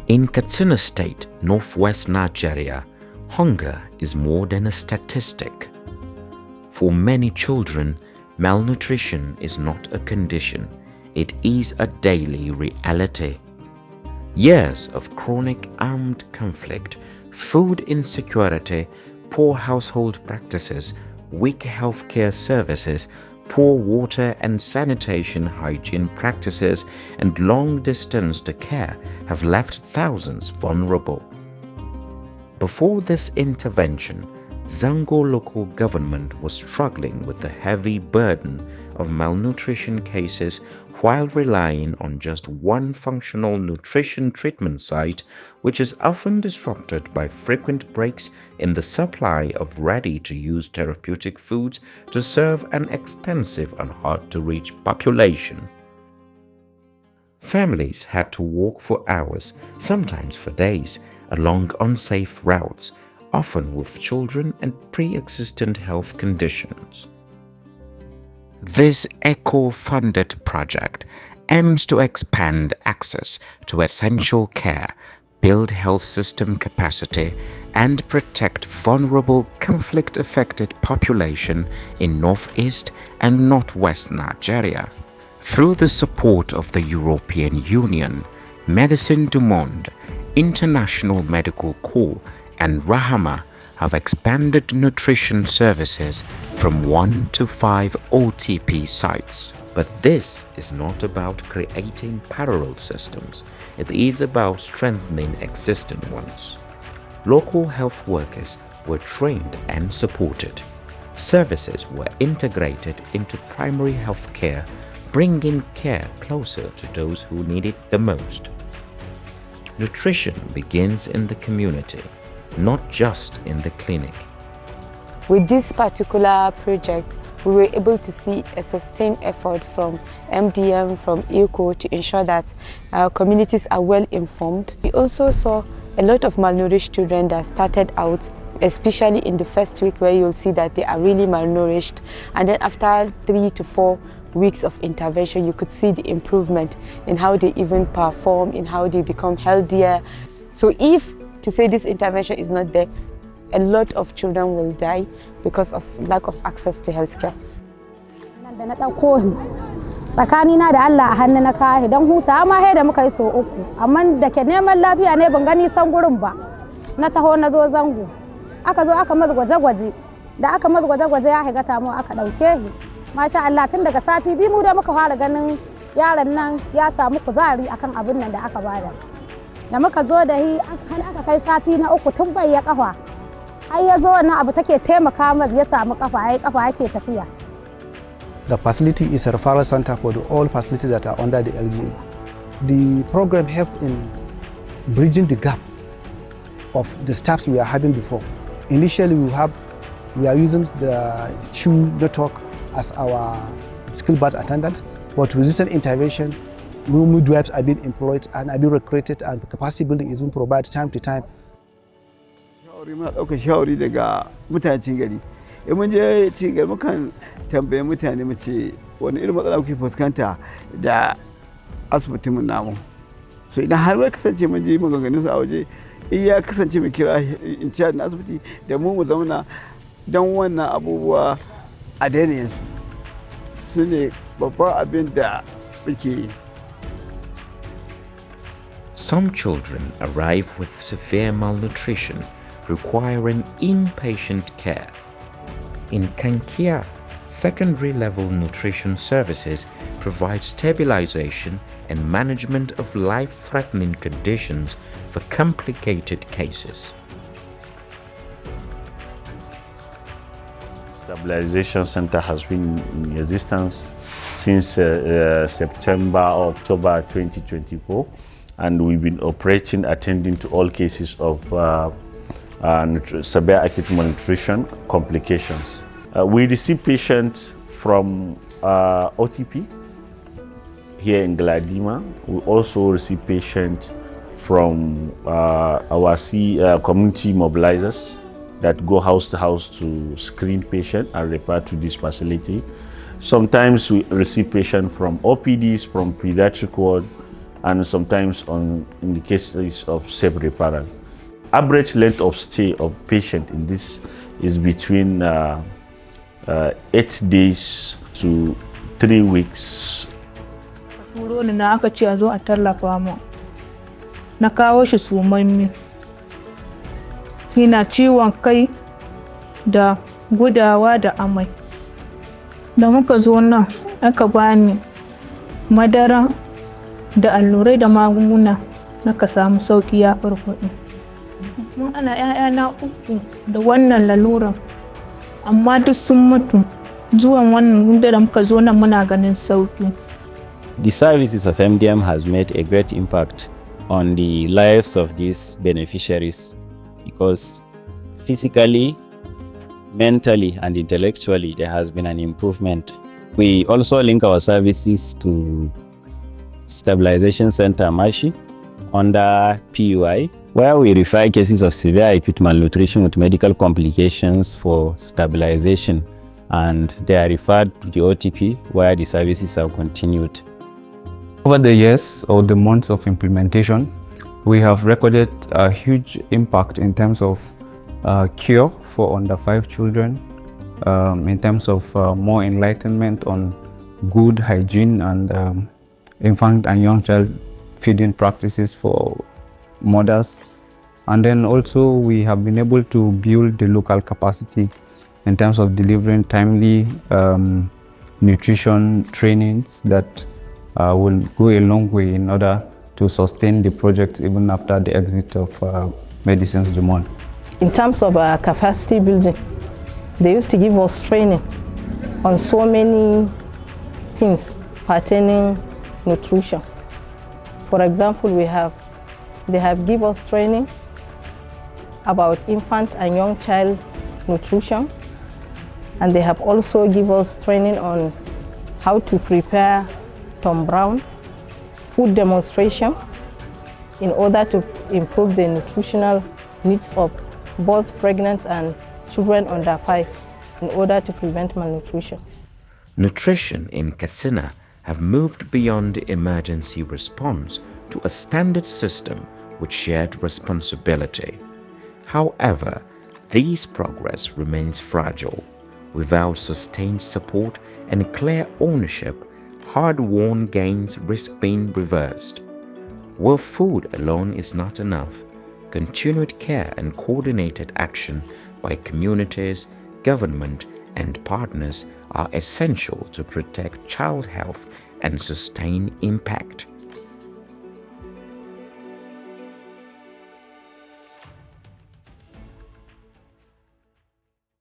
In Katsina State, North-West Nigeria, hunger is more than a statistic. For many children, malnutrition is not a condition, it is a daily reality. Years of chronic armed conflict, food insecurity, poor household practices, weak healthcare services, poor water and sanitation hygiene practices, and long distance to care have left thousands vulnerable. Before this intervention, Zango local government was struggling with the heavy burden of malnutrition cases while relying on just one functional nutrition treatment site, which is often disrupted by frequent breaks in the supply of ready-to-use therapeutic foods to serve an extensive and hard-to-reach population. Families had to walk for hours, sometimes for days, along unsafe routes, often with children and pre-existent health conditions. This ECHO-funded project aims to expand access to essential care, build health system capacity, and protect vulnerable conflict-affected population in Northeast and Northwest Nigeria. Through the support of the European Union, Médecins du Monde, International Medical Corps, and Rahama have expanded nutrition services from 1 to 5 OTP sites. But this is not about creating parallel systems. It is about strengthening existing ones. Local health workers were trained and supported. Services were integrated into primary health care, bringing care closer to those who need it the most. Nutrition begins in the community, not just in the clinic. With this particular project, we were able to see a sustained effort from MDM, from ECHO to ensure that our communities are well informed. We also saw a lot of malnourished children that started out, especially in the first week where you'll see that they are really malnourished. And then after 3 to 4 weeks of intervention, you could see the improvement in how they even perform, in how they become healthier. So if to say this intervention is not there, a lot of children will die because of lack of access to healthcare. Tsakanina da Allah a hannu na kahi don huta ma da muka yi so uku, amma da ke neman lafiya ne ban gani san gurin ba. Na taho na zo Zango. Aka zo aka masa gwaje-gwaje. Da aka masa gwaje-gwaje ya higa tamu aka dauke shi. Masha Allah tun daga sati biyu mu da muka fara ganin yaron nan ya samu kuzari akan abin nan da aka bada. Da muka zo da shi har aka kai sati na uku tun bai ya kafa. Har ya zo wannan abu take taimaka masa ya samu kafa, yayi kafa yake tafiya. The facility is a referral center for all facilities that are under the LGA. The program helped in bridging the gap of the staffs we are having before. Initially, we are using the CHU network as our skill birth attendant, but with recent intervention, new midwives are being employed and are being recruited, and capacity building is being provided time to time. Shawari daga mutanen gari. Mun je ci gari mukan tambaye mutane mu ce wani irin matsala kuke fuskanta da asibitin mun namu. So idan har wai kasance mun je maganganun su a waje, ya kasance mu kira in charge na asibiti da mu zauna don wannan abubuwa a daina yin su ne babban abin da muke yi. Some children arrive with severe malnutrition, requiring inpatient care. In Kankia, secondary level nutrition services provide stabilization and management of life-threatening conditions for complicated cases. Stabilization Center has been in existence since September or October 2024, and we've been operating, attending to all cases of severe acute malnutrition complications. We receive patients from OTP here in Galadima. We also receive patients from our community mobilizers that go house to house to screen patients and refer to this facility. Sometimes we receive patients from OPDs, from pediatric ward, and sometimes in the cases of safe referral. Average length of stay of patient in this is between 8 days to 3 weeks. Turo ni na aka ce a zo a tallafa mu. Na kawo shi sumamme. Ina ciwon kai da gudawa da amai. Da muka zo nan aka bani madara da allurai da magunguna naka samu sauki ya farfaɗo. Mun ana ƴaƴana 3 da wannan laluran amma duk sun mutu. Zuwan wannan da muka zo nan muna ganin sauki. The services of MDM has made a great impact on the lives of these beneficiaries because physically, mentally and intellectually there has been an improvement. We also link our services to Stabilization Center Mashi under PUI, where we refer cases of severe acute malnutrition with medical complications for stabilization, and they are referred to the OTP where the services are continued. Over the years or the months of implementation, we have recorded a huge impact in terms of cure for under 5 children, in terms of more enlightenment on good hygiene and infant and young child feeding practices for mothers. And then also we have been able to build the local capacity in terms of delivering timely nutrition trainings that will go a long way in order to sustain the project even after the exit of Médecins du Monde. In terms of capacity building, they used to give us training on so many things pertaining nutrition. For example, they have given us training about infant and young child nutrition, and they have also given us training on how to prepare Tom Brown, food demonstration in order to improve the nutritional needs of both pregnant and children under 5 in order to prevent malnutrition. Nutrition in Katsina have moved beyond emergency response to a standard system with shared responsibility. However, this progress remains fragile. Without sustained support and clear ownership, hard-won gains risk being reversed. Where food alone is not enough, continued care and coordinated action by communities, government, and partners are essential to protect child health and sustain impact.